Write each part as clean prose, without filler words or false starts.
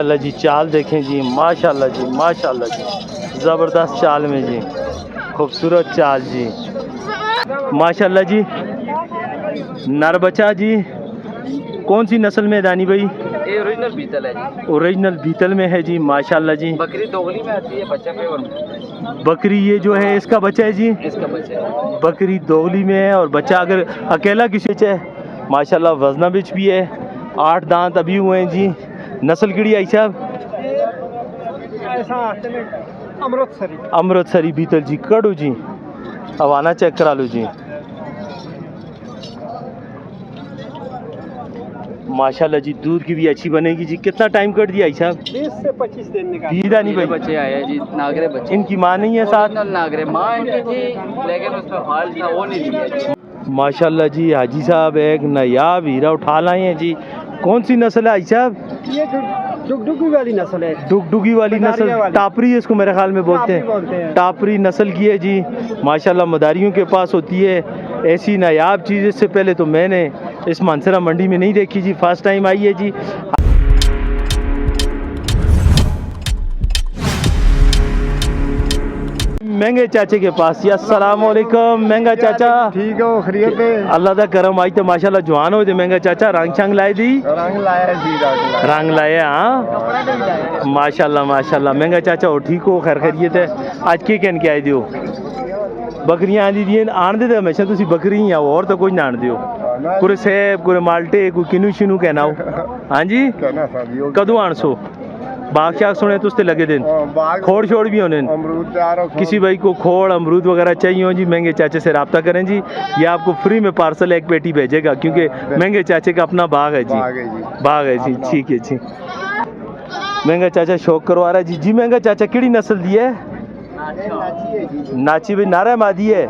माशाल्लाह जी चाल देखें जी, माशाल्लाह जी, माशाल्लाह जी, ज़बरदस्त चाल में जी, खूबसूरत चाल जी, माशाल्लाह जी। नर बच्चा जी कौन सी नस्ल में है दानी भाई? ये ओरिजिनल बीतल है जी। ओरिजिनल बीतल में है जी, माशाल्लाह जी। बकरी दोगली में आती है, बच्चा पे और बकरी ये जो है इसका बच्चा है जी, इसका बच्चा है। बकरी दोगली में है और बच्चा अगर अकेला किसी है माशाल्लाह वजना बिच भी है, 8 दांत अभी हुए हैं जी। नस्ल किड़ी आई साहब? अमृतसरी बीतल जी, कड़ू जी, हवाना चेक करा लो जी। माशाल्लाह जी दूध की भी अच्छी बनेगी जी। कितना टाइम कट दिया साहब? 20 से 25 दिन निकाल। दीदा नहीं भाई बच्चे आए हैं जी, नागरे बच्चे। इनकी माँ नहीं है साथ? ओरिजिनल नागरे माँ इनकी थी, लेकिन उसमें फाल था वो नहीं लिया जी। माशाल्लाह जी हाजी साहब एक नायाब हीरा उठा लाए हैं जी। कौन सी नस्ल है हाजी साहब? ये डुगडुगी वाली नस्ल है। डुगडुगी वाली नस्ल, टापरी है इसको मेरे ख्याल में बोलते हैं। टापरी नस्ल की है जी, माशाल्लाह मदारियों के पास होती है ऐसी नायाब चीज़। इससे पहले तो मैंने इस मानसरा मंडी में नहीं देखी जी, फर्स्ट टाइम आई है जी। महंगे चाचे के पास जी। अस्सलाम वालेकुम महंगा चाचा। ठीक हो खरीद पे? अल्लाह दा करम आई तो माशाल्लाह जवान हो जे महंगा चाचा। रंग छंग लाए दी? रंग लाया जी, रंग लाया हाँ माशाल्लाह माशाल्लाह। महंगा चाचा हो ठीक हो, खैर खैरियत है? आज के कहन के आए दियो? बकरियां आंदी दी आन दे हमेशा तुसी बकरी ही आओ और तो कुछ ना आन दियो। कुरे सेब कुरे माल्टे कोई किनू शिनू कहना हो। हाँ जी कदों आनसो? बाग शाग सुने तो उससे लगे दिन खोड़ छोड़ भी होने। किसी भाई को खोड़ अमरूद वगैरह चाहिए हो जी, महंगे चाचे से रब्ता करें जी। ये आपको फ्री में पार्सल एक पेटी भेजेगा, क्योंकि महंगे चाचे का अपना बाग है जी। बाग है जी, ठीक है जी। महंगा चाचा शौक करवा रहा है जी। जी महंगा चाचा किड़ी नस्ल दी है? नाची भाई नारा मादी है?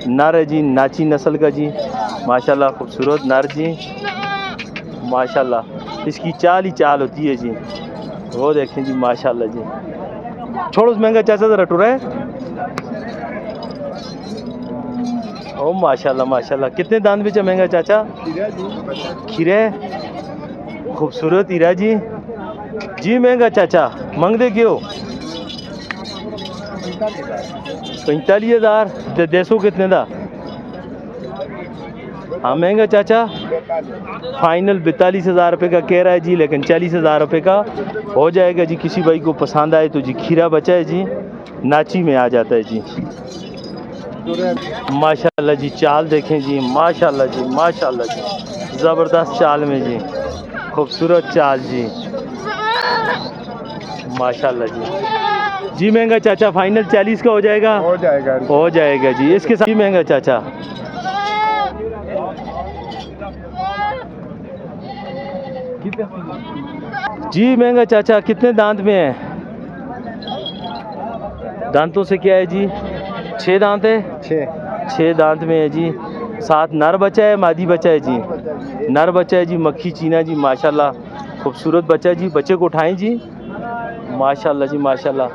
नर है जी, नाची नस्ल का जी, माशाल्लाह खूबसूरत नर जी, माशाल्लाह। इसकी चाल ही चाल होती है जी, वो देखें जी माशाल्लाह जी। छोड़ो उस महंगा चाचा जरा टुरा है। ओ माशाल्लाह माशाल्लाह। कितने दांत बेचा महंगा चाचा? खीरे खूबसूरत हीरा जी। जी महंगा चाचा मंग दे क्यों? 45,000 देसो कितने दा? हाँ महंगा चाचा फाइनल 42,000 रुपये का कह रहा है जी, लेकिन 40,000 रुपये का हो जाएगा जी। किसी भाई को पसंद आए तो जी। खीरा बचा है जी, नाची में आ जाता है जी। माशाल्लाह जी चाल देखें जी, माशाल्लाह जी, माशाल्लाह जी, ज़बरदस्त चाल में जी, खूबसूरत चाल जी, माशाल्लाह जी। जी महंगा चाचा फाइनल 40 का हो जाएगा? हो जाएगा जी। इसके साथ जी महंगा चाचा जी महंगा चाचा कितने दांत में है? दांतों से क्या है जी? 6 दांत है। 6 दांत में है जी। 7 नर बच्चा है, मादी बच्चा है जी। नर बच्चा है जी, मक्खी चीना जी, माशाल्लाह खूबसूरत बच्चा है जी। बच्चे को उठाएं जी, माशाल्लाह जी माशाल्लाह।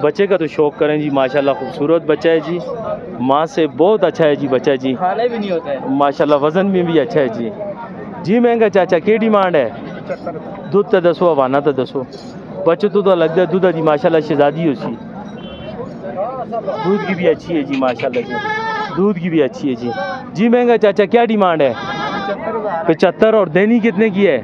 बच्चे का तो शौक करें जी, माशाल्लाह खूबसूरत बच्चा है जी। माँ से बहुत अच्छा है जी बच्चा जी, खाने भी नहीं होता है माशाल्लाह। वज़न में भी अच्छा है जी। जी महंगा चाचा क्या डिमांड है? दूध तो दसो हवाना तो दसो। बच्चे तो लगता है दूध जी माशाल्लाह शहजादी हो सी। दूध की भी अच्छी है जी माशाल्लाह जी, दूध की भी अच्छी है जी। जी महंगा चाचा क्या डिमांड है? 75 और देनी कितने की है?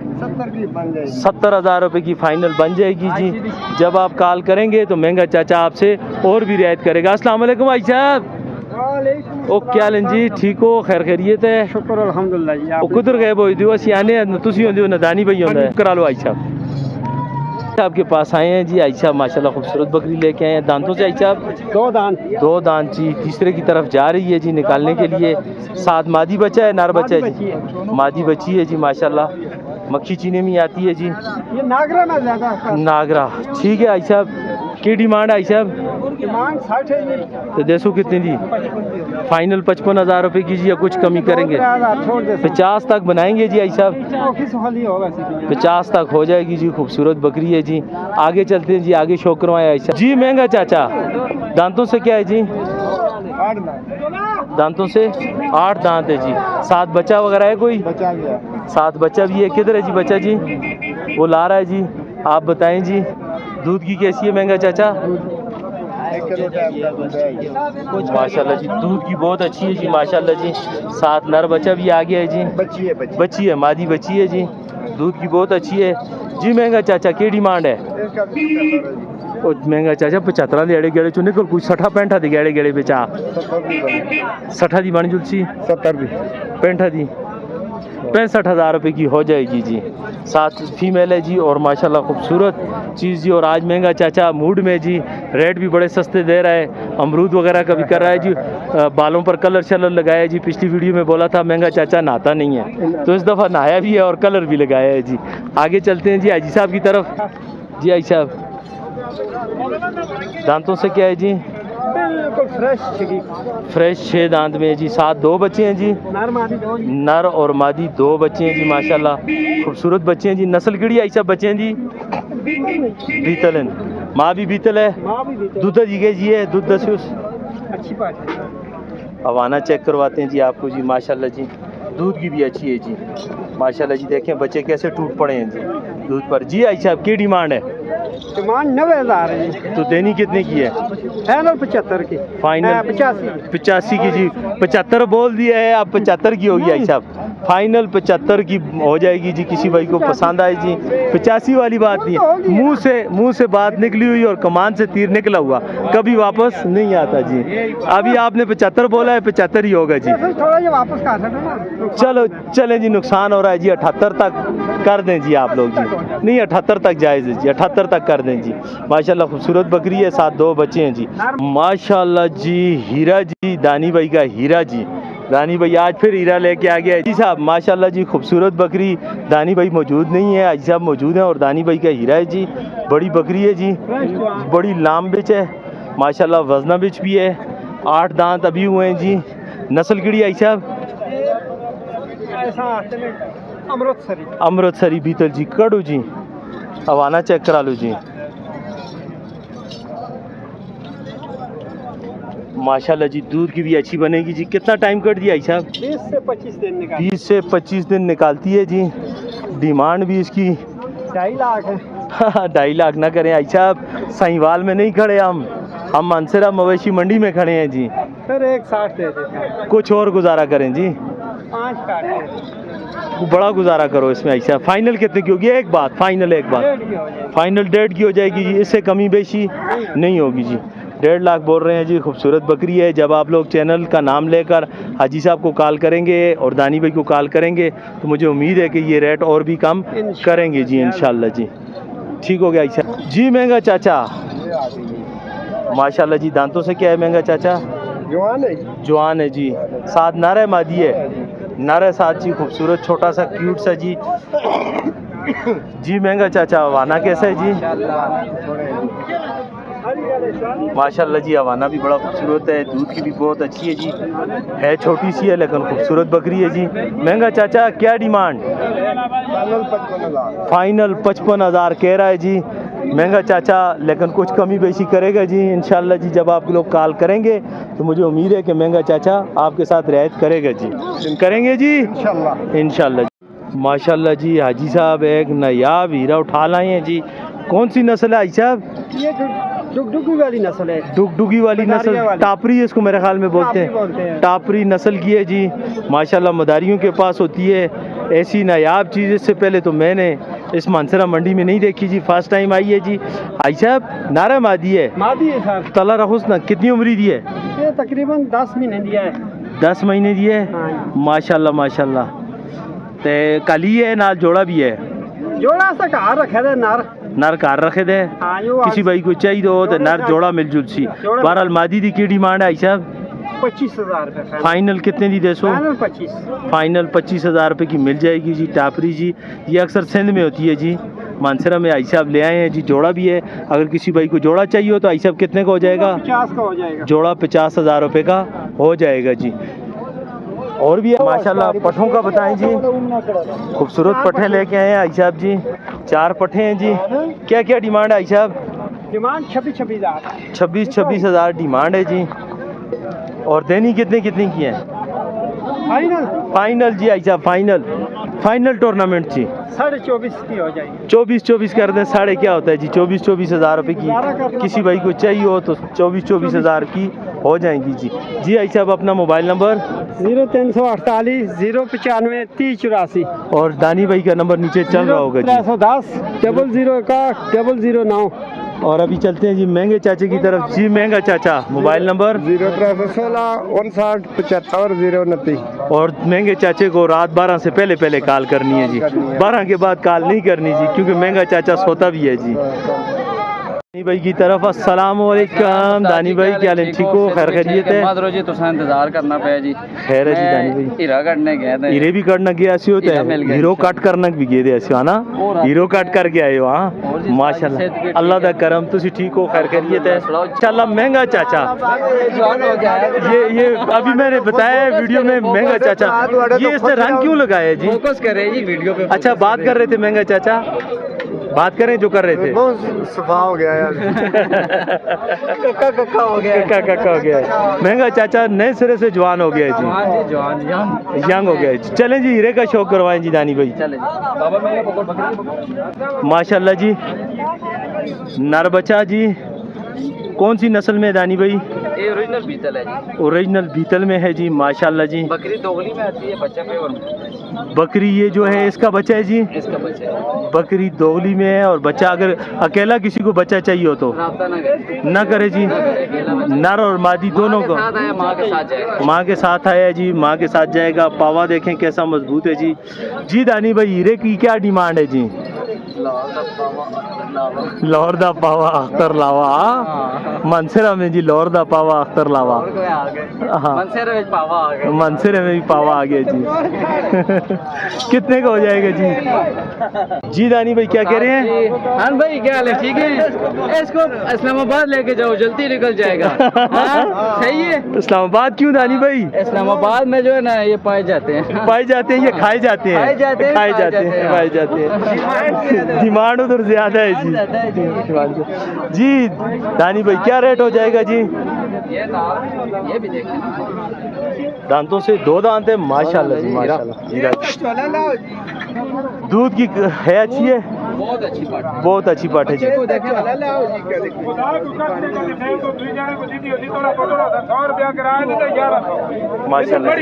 70,000 रुपये की फाइनल बन जाएगी जी। जब आप कॉल करेंगे तो महंगा चाचा आपसे और भी रियायत करेगा। अस्सलाम वालेकुम भाई साहब। ओ क्या लें जी, ठीक हो? खैर खैरियत है? शुक्र अल्हम्दुलिल्लाह जी। ओ कुदर गए बोई दियो सियाने तुसी होंदे हो नदानी भाई होंदा है। करा लो आई साहब। आपके पास आए हैं जी आई साहब, माशाल्लाह खूबसूरत बकरी लेके आए हैं। दांतों से आई साहब? 2 दांत जी। तीसरे की तरफ जा रही है जी निकालने के लिए। 7 मादी बच्चा है, नर बच्चा है जी? मादी बच्ची है जी माशाल्लाह। मक्खी चीने में आती है जी। ये नागरा में ज्यादा नागरा ठीक है आई साहब। की डिमांड आई साहब? डिमांड 60 है जी। तो देसो कितनी जी? फाइनल 55,000 रुपये की जी, या कुछ कमी करेंगे? 50 तक बनाएंगे जी आई साहब। 50 तक हो जाएगी जी। खूबसूरत बकरी है जी। आगे चलते हैं जी, आगे शौक करवाएं आई साहब। जी महंगा चाचा दांतों से क्या है जी? दांतों से 8 दांत है जी। 7 बच्चा वगैरह है कोई? 7 बच्चा भी है। किधर है जी बच्चा जी? वो ला रहा है जी। आप बताएं जी, दूध की कैसी है महंगा चाचा? 1 किलो टाइम का दूध है। माशाल्लाह जी, दूध की बहुत अच्छी है जी माशाल्लाह जी। साथ नर बच्चा भी आ गया है जी, बच्ची है बच्ची। बच्ची है, मादी बच्ची है जी, दूध की बहुत अच्छी है जी। महंगा चाचा की डिमांड है? इसका भी 75 है जी। ओ महंगा चाचा 75 ਦੇ ਗੇੜੇ ਚੋਂ ਨਿਕਲ ਕੋਈ 60 65 ਦੇ ਗੇੜੇ ਗੇੜੇ ਵਿੱਚ ਆ 70 भी बने। 60 ਦੀ ਬਣ ਜੁਲਸੀ 70 भी। 65 ਦੀ 65,000 रुपए की हो जाएगी जी। साथ फीमेल है जी और माशाल्लाह खूबसूरत चीज़ जी। और आज महंगा चाचा मूड में जी, रेट भी बड़े सस्ते दे रहा है, अमरूद वगैरह का भी कर रहा है जी। बालों पर कलर शलर लगाया है जी। पिछली वीडियो में बोला था महंगा चाचा नहाता नहीं है, तो इस दफ़ा नहाया भी है और कलर भी लगाया है जी। आगे चलते हैं जी हाजी साहब की तरफ। जी हाजी साहब, दांतों से क्या है जी? बिल्कुल फ्रेश चिकी। फ्रेश 6 दांत में है जी। साथ 2 बच्चे हैं जी, नर मादी दो जी। नर और मादी 2 बच्चे हैं जी माशाल्लाह, खूबसूरत बच्चे हैं जी। नस्ल किड़ी आई सब बच्चे हैं जी? बीतल हैं, माँ भी बीतल है, माँ भी देते दूध जी जी है, दूध दस अच्छी बात है। हवाना चेक करवाते हैं जी आपको जी माशाल्लाह जी। दूध की भी अच्छी है जी माशाल्लाह जी। देखें बच्चे कैसे टूट पड़े हैं जी दूध पर। जी आई साहब की डिमांड है? डिमांड 90,000 है जी। तो देनी कितने की है? फाइनल 75 की। फाइनल 85 की जी। 75 बोल दिया है, अब 75 की होगी आई साहब। फाइनल 75 की हो जाएगी जी। किसी भाई को पसंद आए जी, 85 वाली बात नहीं है। मुंह से बात निकली हुई और कमान से तीर निकला हुआ कभी वापस नहीं आता जी। अभी आपने 75 बोला है, 75 ही होगा जी। थोड़ा ये वापस कर सकते ना। चलो चलें जी, नुकसान हो रहा है जी। 78 तक कर दें जी आप लोग जी। नहीं 78 तक जायज़ है जी, 78 तक कर दें जी। माशाल्लाह खूबसूरत बकरी है, साथ 2 बच्चे हैं जी माशाल्लाह जी। हीरा जी, दानी भाई का हीरा जी। दानी भाई आज फिर हीरा लेके आ गया है जी साहब माशाल्लाह जी। खूबसूरत बकरी, दानी भाई मौजूद नहीं है, आज साहब मौजूद हैं और दानी भाई का हीरा है जी। बड़ी बकरी है जी, बड़ी लाम बिच है माशाल्लाह, वजना बिच भी है। 8 दांत अभी हुए हैं जी। नस्ल किड़ी आई साहब? ऐसा अमृतसरी। अमृतसरी बीतल जी। कड़ू जी, हवाना चेक करा लो जी। माशाल्लाह जी, दूध की भी अच्छी बनेगी जी। कितना टाइम कट दिया आई साहब? 20 से 25 दिन निकाल। 20 से 25 दिन निकालती है जी। डिमांड भी इसकी 2.5 लाख है। 2.5 लाख ना करें आई साहब, साहिवाल में नहीं खड़े हम मानसरा मवेशी मंडी में खड़े हैं जी। फिर 1.60 दे देते हैं। कुछ और गुजारा करें जी, 5 काट दे। बड़ा गुजारा करो इसमें आई साहब। फाइनल कितने की होगी? एक बात फाइनल, एक बात 1.5 की हो जाएगी। फाइनल 1.5 की हो जाएगी जी। इससे कमी बेशी नहीं होगी जी। 1.5 लाख बोल रहे हैं जी। खूबसूरत बकरी है। जब आप लोग चैनल का नाम लेकर हाजी साहब को कॉल करेंगे और दानी भाई को कॉल करेंगे तो मुझे उम्मीद है कि ये रेट और भी कम करेंगे जी इंशाल्लाह जी। ठीक हो गया अच्छा जी। महंगा चाचा माशाल्लाह जी, दांतों से क्या है महंगा चाचा? जवान है। जवान है जी। साथ नर है मादी है? नर है साथ जी। खूबसूरत छोटा सा क्यूट सा जी। जी महंगा चाचा, वाना कैसा है जी? माशाल्लाह जी, हवाना भी बड़ा खूबसूरत है, दूध की भी बहुत अच्छी है जी। है छोटी सी है लेकिन खूबसूरत बकरी है जी। महंगा चाचा क्या डिमांड? फाइनल 55,000 कह रहा है जी महंगा चाचा, लेकिन कुछ कमी बेशी करेगा जी इंशाल्लाह जी। जब आप लोग कॉल करेंगे तो मुझे उम्मीद है कि महंगा चाचा आपके साथ रियायत करेगा जी। करेंगे जी इंशाल्लाह। माशाल्लाह जी, हाजी साहब एक नायाब हीरा उठा लाए हैं जी। कौन सी नस्ल है हाजी साहब? ये डुगडुगी वाली नस्ल है। डुगडुगी वाली नस्ल, टापरी इसको मेरे ख्याल में बोलते हैं। टापरी नस्ल की है जी माशाल्लाह, मदारियों के पास होती है ऐसी नायाब चीज़। इससे पहले तो मैंने इस मानसरा मंडी में नहीं देखी जी, फर्स्ट टाइम आई है जी। आई साहब नारा मादी है? मादी है सर। तला रखुस ना, कितनी उम्र दी है? ये तकरीबन 10 महीने दिया है। 10 महीने दी है माशाल्लाह माशाल्लाह। ते काली है नाल जोड़ा भी है? जोड़ा सा कार रखे थे नर कार रखे थे। किसी भाई को चाहिए हो तो नर जोड़ा मिल जुल सी। बहरहाल मादी दी की डिमांड है आई साहब? 25,000 रुपये। फाइनल कितने दी दे सो? फाइनल 25,000 रुपये की मिल जाएगी जी। टापरी जी ये अक्सर सिंध में होती है जी। मानसरा में आई साहब ले आए हैं जी। जोड़ा भी है, अगर किसी भाई को जोड़ा चाहिए हो तो आई साहब कितने का हो जाएगा? 50 का हो जाएगा। जोड़ा 50,000 रुपये का हो जाएगा जी। और भी है माशाल्लाह। पठों का बताएं जी। खूबसूरत पठे लेके आए हैं आई साहब जी। 4 पठे हैं जी। क्या क्या डिमांड है आई साहब? डिमांड 26,000। 26,000 डिमांड है जी। और देनी कितनी की है? फाइनल फाइनल जी आई साहब, फाइनल फाइनल टूर्नामेंट जी 24.5 की हो जाएगी। 24 कर दें, साढ़े क्या होता है जी, 24 हज़ार रुपये की किसी भाई को चाहिए हो तो 24 हज़ार की हो जाएंगी जी। जी आई साहब अपना मोबाइल नंबर 0348 095 3084 और दानी भाई का नंबर नीचे चल रहा होगा जी। 310 001 009 और अभी चलते हैं जी महंगे चाचे की तरफ। जी महंगा चाचा मोबाइल नंबर 0316 59 75 029। और महंगे चाचे को रात 12 से पहले पहले कॉल करनी है जी, 12 के बाद कॉल नहीं करनी जी, क्योंकि महंगा चाचा सोता भी है जी। दानी भाई की तरफ अस्सलाम वालेकुम। दानी भाई क्या हाल है, ठीक हो, खैर खैरियत है? मादरो जी तुसा इंतजार करना पे जी। खैर है जी दानी भाई। हीरा कटने गए थे। हीरे भी कटना गया सी होता हीरा मिल है, गया हीरो इंशाल्लाह। कट करना भी गए थे है ना, हीरो कट करके आए हो। हाँ और जी माशाल्लाह, सेहत भी ठीक अल्लाह दा है। करम, तुसी ठीक हो, खैर खैरियत है इंशाल्लाह। महंगा चाचा जवान हो गया है। ये अभी मैंने बताया है वीडियो में, महंगा चाचा ये इसने रंग क्यों लगाया जी? फोकस कर रहे जी वीडियो पे। अच्छा बात कर रहे थे महंगा चाचा, बात करें जो कर रहे थे। बहुत सफा हो गया यार। कक्का हो गया। कक्का हो गया है। महंगा चाचा नए सिरे से जवान हो गया है जवान जी जवान यंग हो गया है जी। चलें जी हीरे का शौक करवाएं जी दानी भाई। चले जी बाबा मैंने पकड़ बकरी। माशाल्लाह जी नर बच्चा जी, कौन सी नस्ल में है दानी भाई? ये ओरिजिनल बीतल है जी। ओरिजिनल बीतल में है जी माशाल्लाह जी। बकरी दोगली में आती है, बच्चा पे और बकरी ये जो है इसका बच्चा है जी, इसका बच्चा है। बकरी दोगली में है और बच्चा, अगर अकेला किसी को बच्चा चाहिए हो तो राब्ता ना करे। ना करे जी, नर और मादी दोनों को। साथ आया, माँ के साथ जाएगा। माँ के साथ आया जी, माँ के साथ जाएगा। पावा देखें कैसा मजबूत है जी। जी दानी भाई हीरे की क्या डिमांड है जी? लाहौर दा पावा अख्तर लावा, मनसरा में जी लाहौर दा पावा अख्तर लावा। हाँ मनसेरे में पावा आ गया। मनसरे में भी पावा आ गया जी। कितने का हो जाएगा जी? जी दानी भाई क्या कह रहे हैं? हाँ भाई क्या हाल है, ठीक है? इसको इस्लामाबाद लेके जाओ, जल्दी निकल जाएगा। हाँ, सही है। इस्लामाबाद क्यों दानी भाई? इस्लामाबाद में जो है ना ये पाए जाते हैं। पाए जाते हैं, ये खाए जाते हैं? खाए जाते हैं, खाए जाते हैं, खाए खाए जाते हैं। डिमांड उधर ज्यादा है जी। जी दानी भाई क्या रेट हो जाएगा जी? ये भी देखें। दांतों से 2 दांत है माशाल्लाह जी माशाल्लाह। हीरा दूध की है, अच्छी है, बहुत अच्छी बात है। बहुत अच्छी बात है जी। माशाल्लाह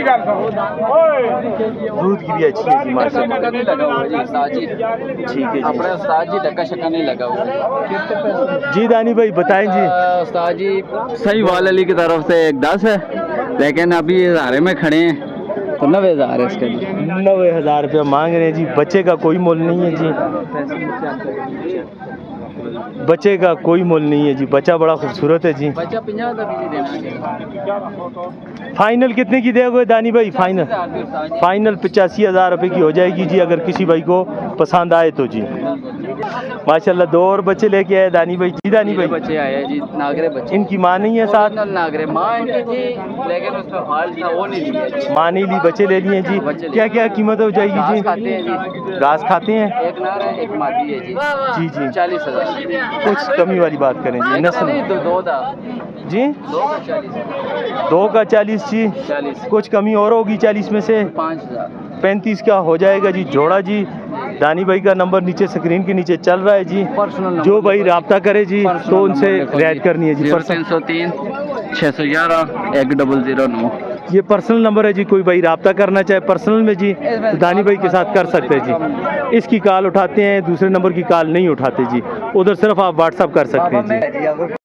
दूध की भी अच्छी है जी माशाल्लाह। नहीं लगा हुआ जी उस्ताद जी। ठीक है जी। अपने उस्ताद जी धक्का शक्का नहीं लगा हुआ। जी दानी भाई बताएं जी। उस्ताद जी सही वाल अली की तरफ से एक 10 है, लेकिन अभी हज़ारे में खड़े हैं तो 90,000 है इसके लिए। 90,000 रुपया मांग रहे हैं जी। बच्चे का कोई मोल नहीं है जी, बच्चे का कोई मोल नहीं है जी। बच्चा बड़ा खूबसूरत है जी। बच्चा 50 का भी नहीं देना। फाइनल कितने की देगा दानी भाई? फाइनल 85,000 रुपये की हो जाएगी जी, अगर किसी भाई को पसंद आए तो जी। माशाल्लाह 2 और बच्चे लेके आए दानी भाई। जी दानी भाई बच्चे आए हैं जी, नागरे बच्चे। इनकी माँ नहीं है साथ? ओरिजिनल नागरे माँ इनकी थी, लेकिन उसमें फाल था वो नहीं लिया जी। माँ नहीं ली, बच्चे ले लिए जी। बच्चे ले क्या क्या कीमत हो जाएगी घास जी? खाते हैं जी। घास खाते हैं एक नार है, एक मादी है जी। जी जी। 40,000। कुछ कमी वाली बात करें जी। नस्ल नहीं, दो था। जी 2 का 40। 2 का 40 जी। 40। कुछ कमी और होगी 40 में से? 5,000। 35 का हो जाएगा जी जोड़ा जी। दानी भाई का नंबर नीचे स्क्रीन के नीचे चल रहा है जी। पर्सनल जो भाई राब्ता करे जी तो उनसे रियायत करनी है जी। 0303 611 1009। ये पर्सनल नंबर है जी, कोई भाई राब्ता करना चाहे पर्सनल में जी तो दानी भाई के साथ कर सकते हैं जी। इसकी कॉल उठाते हैं, दूसरे नंबर की कॉल नहीं उठाते जी, उधर सिर्फ आप व्हाट्सअप कर सकते हैं जी।